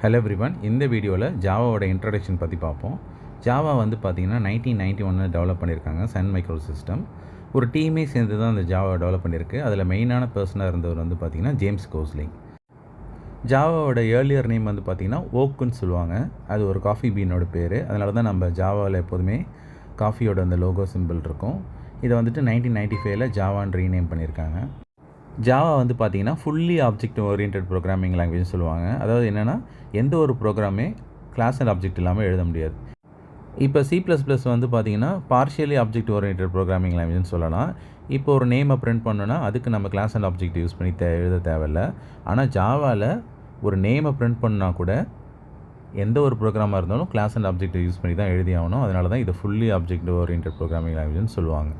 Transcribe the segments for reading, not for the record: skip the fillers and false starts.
Hello everyone, இந்த வீடியோவில் ஜாவாவோட introduction பற்றி பார்ப்போம். ஜாவா வந்து பார்த்திங்கன்னா 1991 டெவலப் பண்ணியிருக்காங்க. சன் மைக்ரோ சிஸ்டம் ஒரு டீமே சேர்ந்து தான் அந்த ஜாவா டெவலப் பண்ணியிருக்கு. அதில் மெயினான பர்சனாக இருந்தவர் வந்து பார்த்திங்கன்னா ஜேம்ஸ் கோஸ்லிங். ஜாவாவோட ஏர்லியர் நேம் வந்து பார்த்திங்கன்னா ஓக்குன்னு சொல்லுவாங்க. அது ஒரு காஃபி பீனோட பேர். அதனால தான் நம்ம ஜாவாவில் எப்போதுமே காஃபியோட அந்த லோகோ சிம்பிள் இருக்கும். இதை வந்துட்டு 1995 ஜாவான்னு ரீநேம் பண்ணியிருக்காங்க. ஜாவா வந்து பார்த்திங்கன்னா ஃபுல்லி ஆப்ஜெக்ட் ஓரியன்ட் ப்ரோக்ராமிங் லாங்குவேஜ்னு சொல்லுவாங்க. அதாவது என்னென்னா எந்த ஒரு ப்ரோக்ராமே கிளாஸ் அண்ட் ஆப்ஜெக்ட் இல்லாமல் எழுத முடியாது. இப்போ C++ வந்து பார்த்திங்கன்னா பார்ஷியலி ஆப்ஜெக்ட் ஓரியன்ட் ப்ரோக்ராமிங் லாங்குவேஜ்னு சொல்லலாம். இப்போ ஒரு நேமை பிரிண்ட் பண்ணோன்னா அதுக்கு நம்ம கிளாஸ் அண்ட் ஆப்ஜெக்ட் யூஸ் பண்ணி எழுத தேவையில்லை. ஆனால் ஜாவாவில் ஒரு நேமை பிரிண்ட் பண்ணால் கூட எந்த ஒரு ப்ரோக்ராமாக இருந்தாலும் கிளாஸ் அண்ட் ஆப்ஜெக்ட் யூஸ் பண்ணி தான் எழுதி ஆகணும். அதனால தான் இதை ஃபுல்லி ஆப்ஜெக்ட் ஓரியன்ட் ப்ரோக்ராமிங் லாங்குவேஜ்னு சொல்லுவாங்க.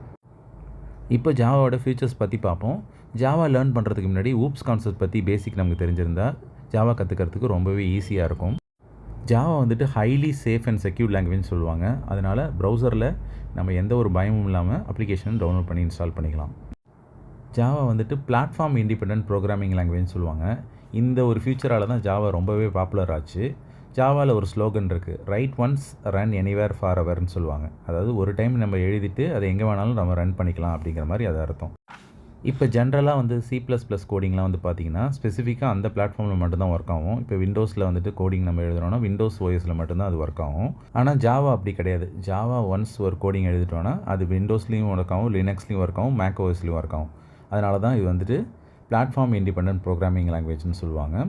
இப்போ ஜாவாவோட ஃபீச்சர்ஸ் பற்றி பார்ப்போம். ஜாவா லேர்ன் பண்ணுறதுக்கு முன்னாடி ஊப்ஸ் கான்செப்ட் பற்றி பேசிக் நமக்கு தெரிஞ்சிருந்தால் ஜாவா கற்றுக்கிறதுக்கு ரொம்பவே ஈஸியாக இருக்கும். ஜாவா வந்துட்டு ஹைலி சேஃப் அண்ட் செக்யூர் லாங்குவேஜ்னு சொல்லுவாங்க. அதனால் ப்ரௌசரில் நம்ம எந்த ஒரு பயமும் இல்லாமல் அப்ளிகேஷன் டவுன்லோட் பண்ணி இன்ஸ்டால் பண்ணிக்கலாம். ஜாவா வந்துட்டு பிளாட்ஃபார்ம் இண்டிபெண்டன்ட் ப்ரோக்ராமிங் லாங்குவேஜ்னு சொல்லுவாங்க. இந்த ஒரு ஃபியூச்சரால் தான் ஜாவா ரொம்பவே பாப்புலர் ஆச்சு. ஜாவாவில் ஒரு ஸ்லோகன் இருக்குது, write once run anywhere for எவர்னு சொல்லுவாங்க. அதாவது ஒரு டைம் நம்ம எழுதிட்டு அதை எங்கே வேணாலும் நம்ம ரன் பண்ணிக்கலாம் அப்படிங்கிற மாதிரி அது அர்த்தம். இப்போ ஜென்ரலாக வந்து C++ கோடிங்லாம் வந்து பார்த்திங்கன்னா ஸ்பெசிஃபிக்காக அந்த பிளாட்ஃபார்மில் மட்டும்தான் ஒர்க் ஆகும். இப்போ விண்டோஸில் வந்துட்டு கோடிங் நம்ம எழுதுறோன்னா விண்டோஸ் ஓஎஸில் மட்டும்தான் அது ஒர்க் ஆகும். ஆனால் ஜாவா அப்படி கிடையாது. ஜாவா ஒன்ஸ் ஒரு கோடிங் எழுதிட்டோன்னா அது விண்டோஸ்லேயும் ஒர்க் ஆகும், லினக்ஸ்லேயும் ஒர்க் ஆகும், மேக் ஓஎஸ்லேயும் ஒர்க் ஆகும். அதனால தான் இது வந்துட்டு பிளாட்ஃபார்ம் இண்டிபெண்டன்ட் ப்ரோக்ராமிங் லாங்குவேஜ்னு சொல்லுவாங்க.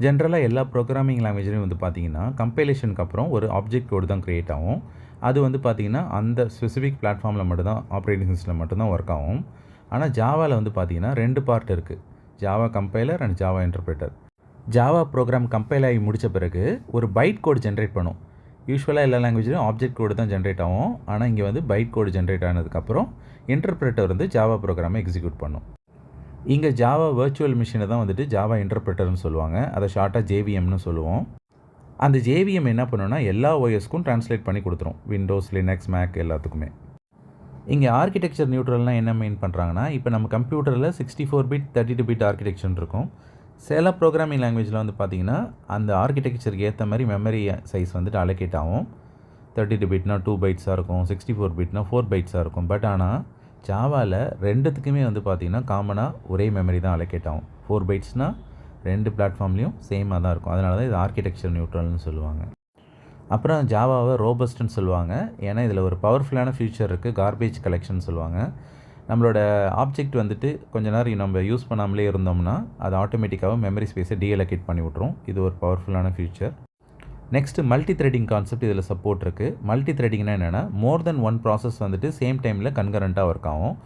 ஜென்ரலாக எல்லா ப்ரோக்ராமிங் லாங்குவேஜ்லையும் வந்து பார்த்திங்கன்னா கம்பைலேஷனுக்கு அப்புறம் ஒரு ஆப்ஜெக்ட் கோடு தான் க்ரியேட் ஆகும். அது வந்து பார்த்திங்கன்னா அந்த ஸ்பெசிஃபிக் பிளாட்ஃபார்மில் மட்டும்தான், ஆப்ரேட்டிங் சிஸ்டமில் மட்டும்தான் ஒர்க் ஆகும். ஆனால் ஜாவாவில் வந்து பார்த்திங்கன்னா 2 பார்ட் இருக்குது, Java compiler and Java interpreter. Java program compile ஆகி முடித்த பிறகு ஒரு பைட் கோடு ஜென்ரேட் பண்ணும். யூஸ்வலாக எல்லா லாங்குவேஜ்லையும் ஆப்ஜெக்ட் கோடு தான் ஜென்ரேட் ஆகும். ஆனால் இங்கே வந்து பைட் கோடு ஜென்ரேட் ஆனதுக்கப்புறம் இன்டர்பிரேட்டர் வந்து ஜாவா ப்ரோக்ராமை எக்ஸிக்யூட் பண்ணும். இங்கே ஜாவா வர்ச்சுவல் மிஷினை தான் வந்துட்டு ஜாவா இன்டர்பிரேட்டர்னு சொல்லுவாங்க. அதை ஷார்ட்டாக JVMனு சொல்லுவோம். அந்த JVM என்ன பண்ணுன்னா எல்லா OSக்கும் ட்ரான்ஸ்லேட் பண்ணி கொடுத்துரும், விண்டோஸ், லினக்ஸ், மேக் எல்லாத்துக்குமே. இங்கே ஆர்கிடெக்சர் நியூட்ரல்னால் என்ன மெயின் பண்ணுறாங்கன்னா, இப்போ நம்ம கம்ப்யூட்டரில் 64 பிட் 32 பிட் ஆர்கிடெக்சர் இருக்கும். சில ப்ரோக்ராமிங் லாங்குவேஜில் வந்து பார்த்திங்கன்னா அந்த ஆர்கிடெக்சருக்கு ஏற்ற மாதிரி மெமரி சைஸ் வந்துட்டு அலோகேட் ஆகும். 32 பிட்னா 2 பைட்ஸாக இருக்கும், 64 பிட்னா 4 பைட்ஸாக இருக்கும். பட் ஆனால் ஜாவாவில் ரெண்டுத்துக்குமே வந்து பார்த்திங்கன்னா காமனாக ஒரே மெமரி தான் அலோகேட் ஆகும். 4 பைட்ஸ்னால் 2 பிளாட்ஃபார்ம்லேயும் சேமாக தான் இருக்கும். அதனால தான் இது ஆர்கிடெக்சர் நியூட்ரல்னு சொல்லுவாங்க. அப்புறம் ஜாவாவை ரோபஸ்ட்னு சொல்லுவாங்க. ஏன்னா இதில் ஒரு பவர்ஃபுல்லான ஃபியூச்சர் இருக்குது, கார்பேஜ் கலெக்ஷன் சொல்லுவாங்க. நம்மளோட ஆப்ஜெக்ட் வந்துட்டு கொஞ்ச நேரம் நம்ம யூஸ் பண்ணாமலே இருந்தோம்னா அது ஆட்டோமேட்டிக்காக மெமரி ஸ்பேஸை டீஅலோகேட் பண்ணி விட்ரும். இது ஒரு பவர்ஃபுல்லான future. Next multi threading concept இதில் சப்போர்ட் இருக்குது. மல்டி த்ரெட்டிங்னா என்னென்னா மோர் தென் ஒன் ப்ராசஸ் வந்துட்டு சேம் டைமில் கன்கரண்ட்டாக ஒர்க் ஆகும்.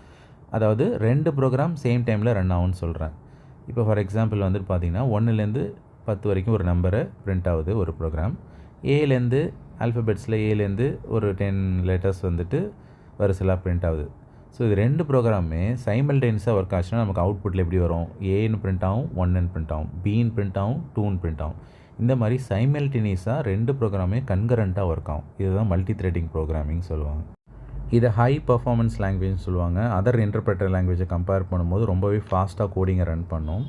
அதாவது 2 ப்ரோக்ராம் சேம் டைமில் ரன் ஆகும்னு சொல்கிறேன். இப்போ ஃபார் எக்ஸாம்பிள் வந்துட்டு பார்த்திங்கன்னா 1லேருந்து 10 வரைக்கும் ஒரு நம்பரை பிரிண்ட் ஆகுது ஒரு ப்ரோக்ராம். ஏலேருந்து ஆல்ஃபபெட்ஸில் ஏலேருந்து ஒரு 10 லெட்டர்ஸ் வந்துட்டு வரிசலாக பிரிண்ட் ஆகுது. ஸோ இது 2 ப்ரோக்ராமே சைமல்டேனியஸாக ஒர்க் ஆச்சுன்னா நமக்கு அவுட்புட்டில் எப்படி வரும், ஏன்னு பிரிண்ட் ஆகும், 1ன்னு பிரிண்ட் ஆகும், பின்னு பிரிண்ட் ஆகும், 2ன்னு பிரிண்ட் ஆகும். இந்த மாதிரி சைமல்டேனியஸாக 2 ப்ரோக்ராமே கன்கரண்ட்டாக ஒர்க் ஆகும். இதுதான் மல்டி த்ரெட்டிங் ப்ரோக்ராமிங் சொல்லுவாங்க. இதை ஹை பர்ஃபார்மன்ஸ் லாங்குவேஜ்னு சொல்லுவாங்க. அதர் இன்டர்பிரேட்டர் லாங்குவேஜை கம்பேர் பண்ணும்போது ரொம்பவே ஃபாஸ்ட்டாக கோடிங்கை ரன் பண்ணும்.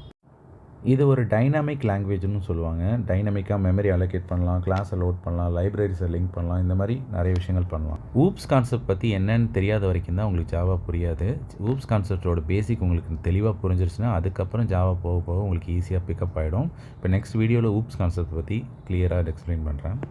இது ஒரு டைனாமிக் லாங்குவேஜ்னு சொல்லுவாங்க. டைனாமிக்காக மெமரி அலோகேட் பண்ணலாம், கிளாஸை லோட் பண்ணலாம், லைப்ரரிஸை லிங்க் பண்ணலாம், இந்த மாதிரி நிறைய விஷயங்கள் பண்ணலாம். ஊப்ஸ் கான்செப்ட் பற்றி என்னன்னு தெரியாத வரைக்கும் தான் உங்களுக்கு ஜாவா புரியாது. ஊப்ஸ் கான்செப்டோட பேசிக் உங்களுக்கு தெளிவாக புரிஞ்சிருச்சுன்னா அதுக்கப்புறம் ஜாவா போக போக உங்களுக்கு ஈஸியாக பிக்கப் ஆகிடும். இப்போ நெக்ஸ்ட் வீடியோவில் ஊப்ஸ் கான்செப்ட் பற்றி கிளியராக எக்ஸ்பிளைன் பண்ணுறேன்.